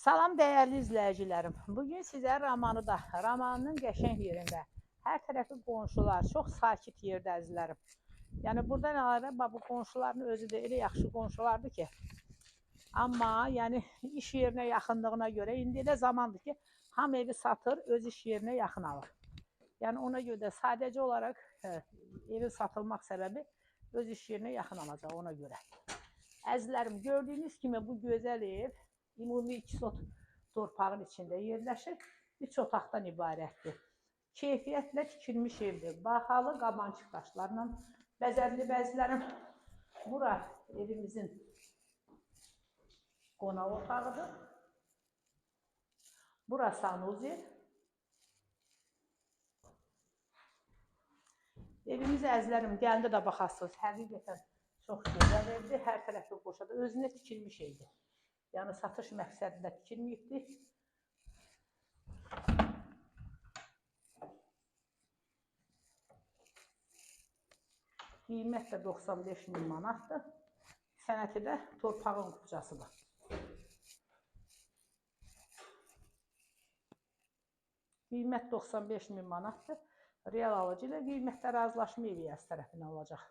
Salam dəyərli izləyicilərim. Bugün sizə Ramanın qəşəng yerində, hər tərəfi qonşular, çox sakit yerdə əzizlərim. Yəni buradan əlavə bu qonşuların özü də elə yaxşı qonşulardır ki, amma yəni iş yerinə yaxınlığına görə indi elə zamandır ki, hamı evi satır, öz iş yerinə yaxın alır. Yəni ona görə də sadəcə olaraq evin satılmaq səbəbi öz iş yerinə yaxın alacaq ona görə. Əzizlərim, gördüyünüz kimi bu gözəl ev ümumi 2 sot torpağın içində yerləşir. 3 otaqdan ibarətdir. Keyfiyyətlə tikilmiş evdir. Bahalı qabançıq daşlarla bəzədli bəzlərim. Bura evimizin qonaq otağıdır. Bura sanuzel. Evimiz əzizlərim, gəlində də baxasınız. Həqiqətən çox gözəl evdir. Hər tərəfli qoşadır. Özünə tikilmiş evdir. Yəni satış məqsədində tikilməyibdir. Qiymət də 95.000 manatdır. Sənəti də torpağın qupcasıdır. Qiymət 95.000 manatdır. Real alıcı ilə qiymətdə razılaşma evi tərəfindən olacaq.